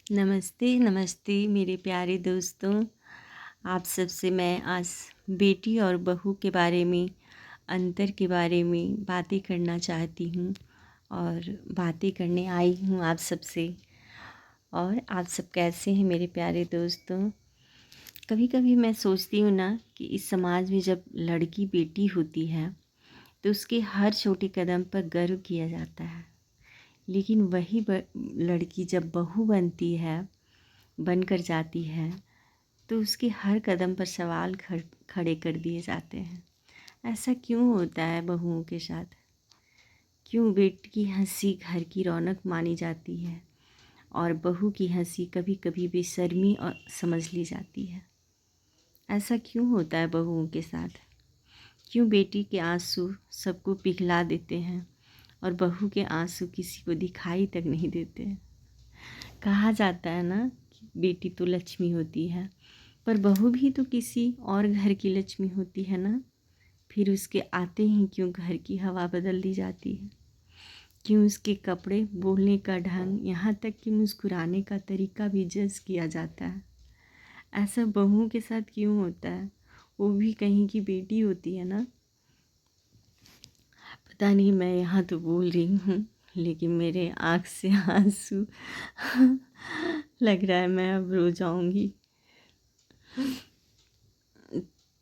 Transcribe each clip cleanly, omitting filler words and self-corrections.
नमस्ते नमस्ते मेरे प्यारे दोस्तों। आप सबसे मैं आज बेटी और बहू के बारे में, अंतर के बारे में बातें करना चाहती हूँ और बातें करने आई हूँ आप सबसे। और आप सब कैसे हैं मेरे प्यारे दोस्तों? कभी कभी मैं सोचती हूँ ना कि इस समाज में जब लड़की बेटी होती है तो उसके हर छोटे कदम पर गर्व किया जाता है, लेकिन वही लड़की जब बहू बनती है, बनकर जाती है, तो उसके हर कदम पर सवाल खड़े कर दिए जाते हैं। ऐसा क्यों होता है बहुओं के साथ? क्यों बेटी की हंसी घर की रौनक मानी जाती है और बहू की हंसी कभी कभी बेशर्मी और समझ ली जाती है? ऐसा क्यों होता है बहुओं के साथ? क्यों बेटी के आंसू सबको पिघला देते हैं और बहू के आंसू किसी को दिखाई तक नहीं देते? कहा जाता है ना कि बेटी तो लक्ष्मी होती है, पर बहू भी तो किसी और घर की लक्ष्मी होती है ना। फिर उसके आते ही क्यों घर की हवा बदल दी जाती है? क्यों उसके कपड़े, बोलने का ढंग, यहाँ तक कि मुस्कुराने का तरीका भी जज किया जाता है? ऐसा बहुओं के साथ क्यों होता है? वो भी कहीं की बेटी होती है ना। पता नहीं, मैं यहाँ तो बोल रही हूँ लेकिन मेरे आँख से आंसू लग रहा है मैं अब रो जाऊँगी।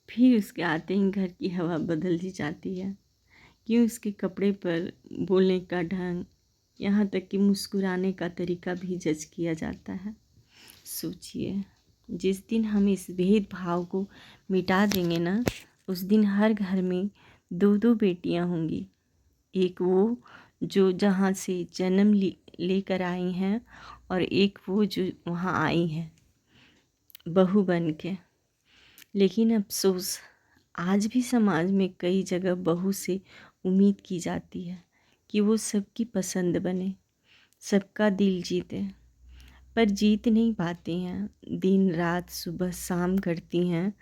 फिर उसके आते ही घर की हवा बदल दी जाती है। क्यों उसके कपड़े पर, बोलने का ढंग, यहाँ तक कि मुस्कुराने का तरीका भी जज किया जाता है? सोचिए, जिस दिन हम इस भेदभाव को मिटा देंगे ना, उस दिन हर घर में दो दो बेटियां होंगी। एक वो जो जहाँ से जन्म लेकर आई हैं, और एक वो जो वहाँ आई हैं बहू बन के। लेकिन अफसोस, आज भी समाज में कई जगह बहू से उम्मीद की जाती है कि वो सबकी पसंद बने, सबका दिल जीते, पर जीत नहीं पाती हैं। दिन रात सुबह शाम करती हैं,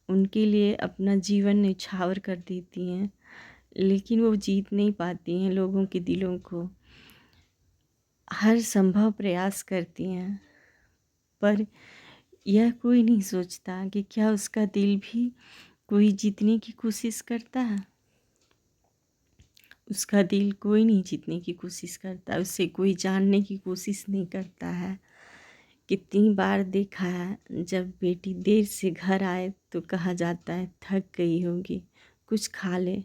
उनके लिए अपना जीवन न्यौछावर कर देती हैं, लेकिन वो जीत नहीं पाती हैं लोगों के दिलों को। हर संभव प्रयास करती हैं, पर यह कोई नहीं सोचता कि क्या उसका दिल भी कोई जीतने की कोशिश करता है। उसका दिल कोई नहीं जीतने की कोशिश करता, उसे कोई जानने की कोशिश नहीं करता है। कितनी बार देखा है, जब बेटी देर से घर आए तो कहा जाता है थक गई होगी, कुछ खा ले।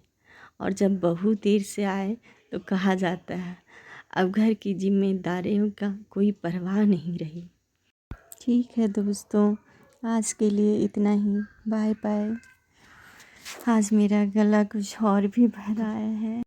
और जब बहू देर से आए तो कहा जाता है अब घर की जिम्मेदारियों का कोई परवाह नहीं रही। ठीक है दोस्तों, आज के लिए इतना ही। Bye bye. आज मेरा गला कुछ और भी भर आया है।